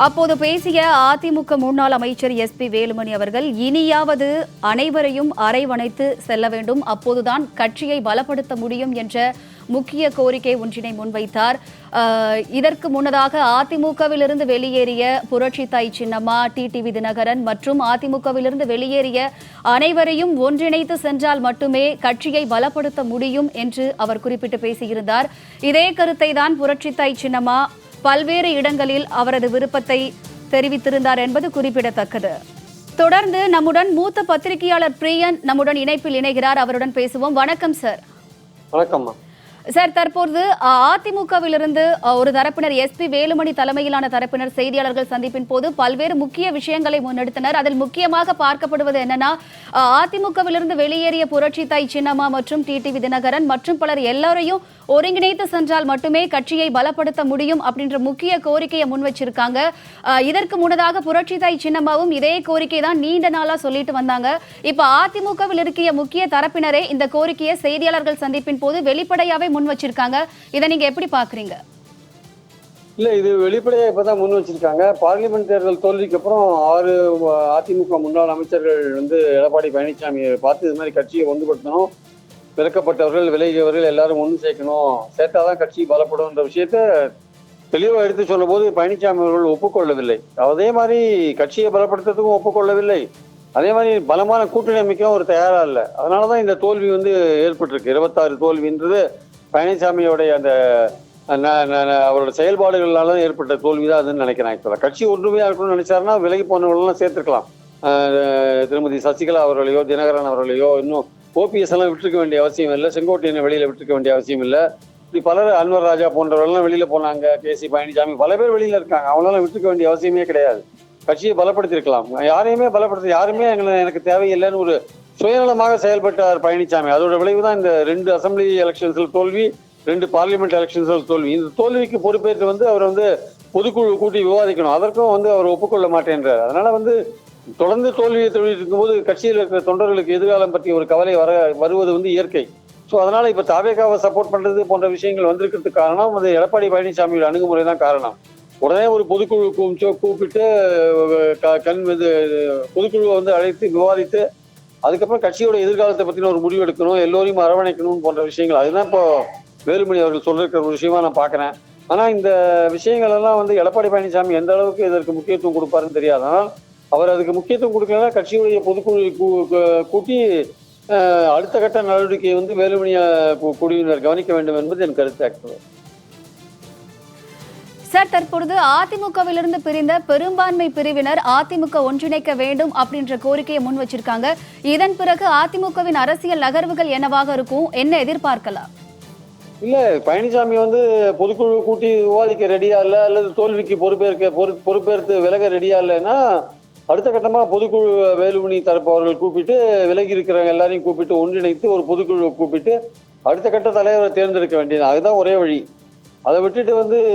அப்போது பேசிய அதிமுக முன்னாள் அமைச்சர் எஸ்பி வேலுமணி அவர்கள், இனியாவது அனைவரையும் அரவணைத்து செல்ல வேண்டும், அப்போதுதான் கட்சியை பலப்படுத்த முடியும் என்ற முக்கிய கோரிக்கை ஒன்றினை முன்வைத்தார். இதற்கு முன்னதாக அதிமுகவிலிருந்து வெளியேறிய புரட்சி தாய் சின்னம்மா, டிடிவி தினகரன் மற்றும் அதிமுகவிலிருந்து வெளியேறிய அனைவரையும் ஒன்றிணைத்து சென்றால் மட்டுமே கட்சியை பலப்படுத்த முடியும் என்று அவர் குறிப்பிட்டு பேசியிருந்தார். இதே கருத்தை தான் புரட்சி தாய் சின்னம்மா பல்வேறு இடங்களில் அவரது விருப்பத்தை தெரிவித்திருந்தார் என்பது குறிப்பிடத்தக்கது. தொடர்ந்து நம்முடன் மூத்த பத்திரிகையாளர் பிரியன் நம்முடன் இணைப்பில் இணைகிறார். அவருடன் பேசுவோம். வணக்கம் சார். வணக்கம் சார், தற்போது அதிமுகவிலிருந்து ஒரு தரப்பினர், எஸ்பி வேலுமணி தலைமையிலான தரப்பினர் செய்தியாளர்கள் சந்திப்பின் போது பல்வேறு முக்கிய விஷயங்களை முன்னெடுத்தனர். அதில் முக்கியமாக பார்க்கப்படுவது என்னன்னா, அதிமுகவிலிருந்து வெளியேறிய புரட்சி தாய் சின்னம்மா மற்றும் டிடிவி தினகரன் மற்றும் பலர் எல்லாரையும் ஒருங்கிணைத்து சென்றால் மட்டுமே கட்சியை பலப்படுத்த முடியும் அப்படின்ற முக்கிய கோரிக்கையை முன் வச்சிருக்காங்க. இதற்கு முன்னதாக புரட்சி தாய் சின்னம்மாவும் இதே கோரிக்கை தான் நீண்ட நாளா சொல்லிட்டு வந்தாங்க. இப்ப அதிமுகவில் இருக்கிய முக்கிய தரப்பினரே இந்த கோரிக்கையை செய்தியாளர்கள் சந்திப்பின் போது வெளிப்படையாவே முன் வச்சிருக்காங்க. இதை நீங்க எப்படி பாக்குறீங்க? இல்ல, இது வெளிப்படையா இப்பதான் முன் வச்சிருக்காங்க. பார்லிமெண்ட் தேர்தல் தோல்விக்கு அப்புறம் 6 அதிமுக முன்னாள் அமைச்சர்கள் எடப்பாடி பழனிசாமியை பார்த்து இது மாதிரி கட்சியை ஒன்றுபடுத்தணும், பிறக்கப்பட்டவர்கள் விலகியவர்கள் எல்லாரும் ஒன்று சேர்க்கணும், சேர்த்தாதான் கட்சி பலப்படும்ன்ற விஷயத்த தெளிவாக எடுத்து சொன்ன போது பழனிசாமி அவர்கள் ஒப்புக்கொள்ளவில்லை. அதே மாதிரி கட்சியை பலப்படுத்துறதுக்கும் ஒப்புக்கொள்ளவில்லை, அதே மாதிரி பலமான கூட்டணி அமைக்கவும் ஒரு தயாரா இல்லை. அதனாலதான் இந்த தோல்வி ஏற்பட்டிருக்கு. 26 தோல்வின்றது பழனிசாமியோடைய அந்த அவரோட செயல்பாடுகளால ஏற்பட்ட தோல்விதான் அதுன்னு நினைக்கிறேன். இப்போ கட்சி ஒன்றுமையா இருக்கணும்னு நினைச்சாருன்னா விலகி போனவர்கள்லாம் சேர்த்துருக்கலாம். திருமதி சசிகலா அவர்களையோ தினகரன் அவர்களையோ, இன்னும் ஓபிஎஸ் எல்லாம் விட்டுருக்க வேண்டிய அவசியம் இல்லை, செங்கோட்டையனை வெளியில விட்டுருக்க வேண்டிய அவசியம் இல்லை. இப்படி பலர், அன்வர் ராஜா போன்றவர்கள்லாம் வெளியில போனாங்க, கேசி பழனிசாமி பல பேர் வெளியில இருக்காங்க, அவங்களால விட்டுருக்க வேண்டிய அவசியமே கிடையாது. கட்சியை பலப்படுத்திருக்கலாம். யாரையுமே பலப்படுத்த, யாருமே எனக்கு தேவையில்லைன்னு ஒரு சுயநலமாக செயல்பட்டார் பழனிசாமி. அதோட விளைவு தான் இந்த 2 அசம்பிளி எலெக்ஷன்ஸில் தோல்வி, 2 பார்லிமெண்ட் எலெக்ஷன்ஸில் தோல்வி. இந்த தோல்விக்கு பொறுப்பேற்று அவர் பொதுக்குழு கூட்டி விவாதிக்கணும். அதற்கும் அவர் ஒப்புக்கொள்ள மாட்டேன்றார். அதனால தொடர்ந்து தோல்வியை இருக்கும்போது கட்சியில் இருக்கிற தொண்டர்களுக்கு எதிர்காலம் பற்றி ஒரு கவலை வருவது இயற்கை. ஸோ அதனால இப்ப தாவேகாவை சப்போர்ட் பண்றது போன்ற விஷயங்கள் வந்திருக்கிறதுக்கு காரணம் அது எடப்பாடி பழனிசாமியோட அணுகுமுறை தான் காரணம். உடனே ஒரு பொதுக்குழு கூப்பிட்டு பொதுக்குழுவை அழைத்து விவாதித்து அதுக்கப்புறம் கட்சியோட எதிர்காலத்தை பத்தின ஒரு முடிவு எடுக்கணும், எல்லோரையும் அரவணைக்கணும் போன்ற விஷயங்கள். அதுதான் இப்போ வேலுமணி அவர்கள் சொல்லிருக்கிற ஒரு விஷயமா நான் பாக்குறேன். ஆனா இந்த விஷயங்கள் எல்லாம் எடப்பாடி பழனிசாமி எந்த அளவுக்கு இதற்கு முக்கியத்துவம் கொடுப்பாருன்னு தெரியாது. ஆனால் அவர் அதுக்கு முக்கியத்துவம் கொடுக்கலன்னா கட்சியுடைய பொதுக்குழு கூட்டி அடுத்த கட்ட நடவடிக்கையை வேலுமணி குழுவினர் கவனிக்க வேண்டும் என்பது என் கருத்து. சார், தற்பொழுது அதிமுகவிலிருந்து பிரிந்த பெரும்பான்மை பிரிவினர் அதிமுக ஒன்றிணைக்க வேண்டும் அப்படின்ற கோரிக்கையை முன் வச்சிருக்காங்க. இதன் பிறகு அதிமுகவின் அரசியல் நகர்வுகள் என்னவாக இருக்கும், என்ன எதிர்பார்க்கலாம்? இல்ல, பழனிசாமி பொதுக்குழு கூட்டி விவாதிக்க ரெடியா இல்ல, அல்லது தோல்விக்கு பொறுப்பேற்று விலக ரெடியா இல்லைன்னா அடுத்த கட்டமா பொதுக்குழு வேலுமணி தரப்பு அவர்கள் கூப்பிட்டு விலகி இருக்கிறவங்க எல்லாரையும் கூப்பிட்டு ஒன்றிணைத்து ஒரு பொதுக்குழு கூப்பிட்டு அடுத்த கட்ட தலைவரை தேர்ந்தெடுக்க வேண்டியது. அதுதான் ஒரே வழி. அதை விட்டுட்டு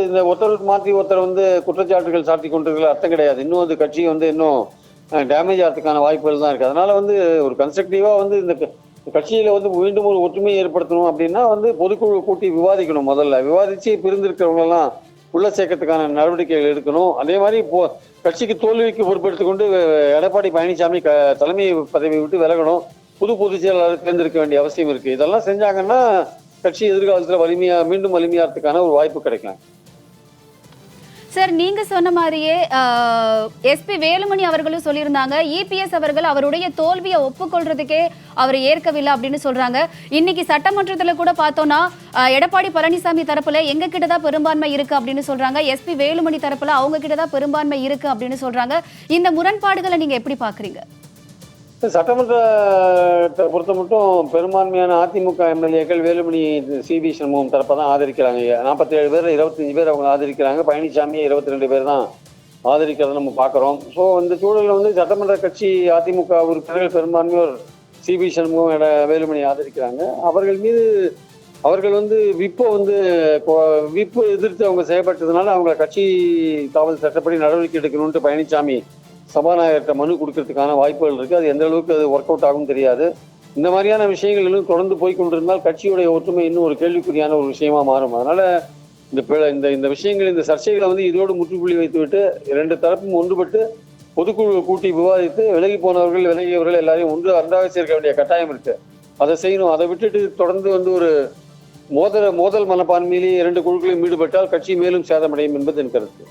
இந்த ஒருத்தர் மாற்றி ஒருத்தர் குற்றச்சாட்டுகள் சாட்டி கொண்டிருக்கிற அர்த்தம் கிடையாது. இன்னும் கட்சி இன்னும் டேமேஜ் ஆகிறதுக்கான வாய்ப்புகள் தான் இருக்கு. அதனால ஒரு கன்ஸ்ட்ரக்டிவா இந்த கட்சியில மீண்டும் ஒரு ஒற்றுமையை ஏற்படுத்தணும் அப்படின்னா பொதுக்குழு கூட்டி விவாதிக்கணும். முதல்ல விவாதிச்சு பிரிந்திருக்கிறவங்க எல்லாம் உள்ள சேர்க்கறதுக்கான நடவடிக்கைகள் எடுக்கணும். அதே மாதிரி கட்சிக்கு தோல்விக்கு பொறுப்பெடுத்துக் கொண்டு எடப்பாடி பழனிசாமி தலைமை பதவியை விட்டு விலகணும், பொதுச் செயலாளர் தேர்ந்தெடுக்க வேண்டிய அவசியம் இருக்கு. இதெல்லாம் செஞ்சாங்கன்னா கட்சி எதிர்காலத்துல மீண்டும் வலிமையாகிறதுக்கான ஒரு வாய்ப்பு கிடைக்கலாம். சார், நீங்க சொன்ன மாதிரியே எஸ்பி வேலுமணி அவர்களும் சொல்லியிருந்தாங்க, இபிஎஸ் அவர்கள் அவருடைய தோல்வியை ஒப்புக்கொள்றதுக்கே அவர் ஏற்கவில்லை அப்படின்னு சொல்றாங்க. இன்னைக்கு சட்டமன்றத்துல கூட பார்த்தோம்னா எடப்பாடி பழனிசாமி தரப்புல எங்க கிட்டதான் பெரும்பான்மை இருக்கு அப்படின்னு சொல்றாங்க, எஸ்பி வேலுமணி தரப்புல அவங்க கிட்டதான் பெரும்பான்மை இருக்கு அப்படின்னு சொல்றாங்க. இந்த முரண்பாடுகளை நீங்க எப்படி பாக்குறீங்க? சட்டமன்றத்தை பொறுத்த மட்டும் பெரும்பான்மையான அதிமுக எம்எல்ஏக்கள் வேலுமணி சிபி சண்முகம் தரப்பை தான் ஆதரிக்கிறாங்க. 47 பேர் 25 பேர் அவங்க ஆதரிக்கிறாங்க. பழனிசாமியை 22 பேர் தான் ஆதரிக்கிறத நம்ம பார்க்குறோம். ஸோ இந்த சூழலில் சட்டமன்ற கட்சி அதிமுக உறுப்பினர்கள் பெரும்பான்மையோர் சிபி சண்முகம் வேலுமணி ஆதரிக்கிறாங்க. அவர்கள் விப்பு எதிர்த்து அவங்க செயல்பட்டதுனால அவங்க கட்சி காவல் சட்டப்படி நடவடிக்கை எடுக்கணும்ட்டு பழனிசாமி சபாநாயகர்கிட்ட மனு கொடுக்கறதுக்கான வாய்ப்புகள் இருக்கு. அது எந்த அளவுக்கு அது ஒர்க் அவுட் ஆகும் தெரியாது. இந்த மாதிரியான விஷயங்கள் இன்னும் தொடர்ந்து போய் கொண்டிருந்தால் கட்சியுடைய ஒற்றுமை இன்னும் ஒரு கேள்விக்குறியான ஒரு விஷயமா மாறும். அதனால இந்த விஷயங்கள், இந்த சர்ச்சைகளை வந்து இதோடு முற்றுப்புள்ளி வைத்துவிட்டு 2 தரப்பும் ஒன்றுபட்டு பொதுக்குழு கூட்டி விவாதித்து விலகி போனவர்கள் விலகியவர்கள் எல்லாரையும் ஒன்றாக சேர்க்க வேண்டிய கட்டாயம் இருக்கு. அதை செய்யணும். அதை விட்டுட்டு தொடர்ந்து வந்து ஒரு மோதல் மனப்பான்மையிலேயே 2 குழுக்களையும் ஈடுபட்டால் கட்சி மேலும் சேதமடையும் என்பது என் கருத்து.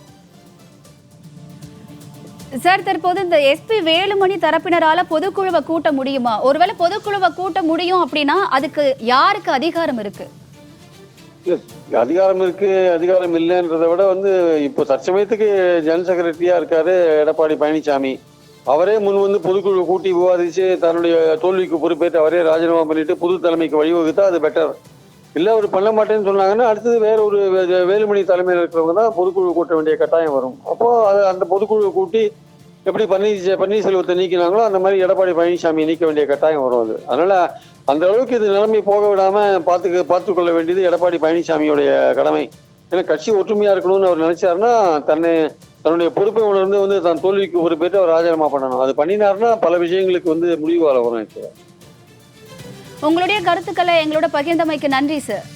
சார், தற்போது இந்த எஸ்பி வேலுமணி தரப்பினரால பொதுக்குழுவை கூட்ட முடியுமா? ஒருவேளை பொதுக்குழுவை கூட்ட முடியும் அப்படின்னா அதுக்கு யாருக்கு அதிகாரம் இருக்கு? அதிகாரம் இருக்கு, அதிகாரம் இல்லைன்றதை விட வந்து இப்போ தற்சமயத்துக்கு ஜெனரல் செக்ரட்டரியா இருக்காரு எடப்பாடி பழனிசாமி. அவரே முன் வந்து பொதுக்குழு கூட்டி விவாதிச்சு தன்னுடைய தோல்விக்கு பொறுப்பேற்று அவரே ராஜினாமா பண்ணிட்டு புது தலைமைக்கு வழிவகுத்தா அது பெட்டர். இல்ல அவர் பண்ண மாட்டேன்னு சொன்னாங்கன்னா அடுத்தது வேற ஒரு வேலுமணி தலைமையில் இருக்கிறவங்க தான் பொதுக்குழு கூட்ட வேண்டிய கட்டாயம் வரும். அப்போ அந்த பொதுக்குழு கூட்டி எப்படி பன்னீர்செல்வத்தை நீக்கினாங்களோ அந்த மாதிரி எடப்பாடி பழனிசாமி நீக்க வேண்டிய கட்டாயம் வரும். அது அதனால அந்த அளவுக்கு இது நிலைமை போக விடாம பார்த்து கொள்ள வேண்டியது எடப்பாடி பழனிசாமியோடைய கடமை. ஏன்னா கட்சி ஒற்றுமையா இருக்கணும்னு அவர் நினைச்சாருன்னா தன்னுடைய பொறுப்பை உணர்ந்து வந்து தன் தோல்விக்கு பொறுப்பேற்று அவர் ராஜினாமா பண்ணணும். அது பண்ணினாருன்னா பல விஷயங்களுக்கு வந்து முடிவு வர வரும். உங்களுடைய கருத்துக்களை எங்களோட பகிர்ந்தமைக்கு நன்றி சார்.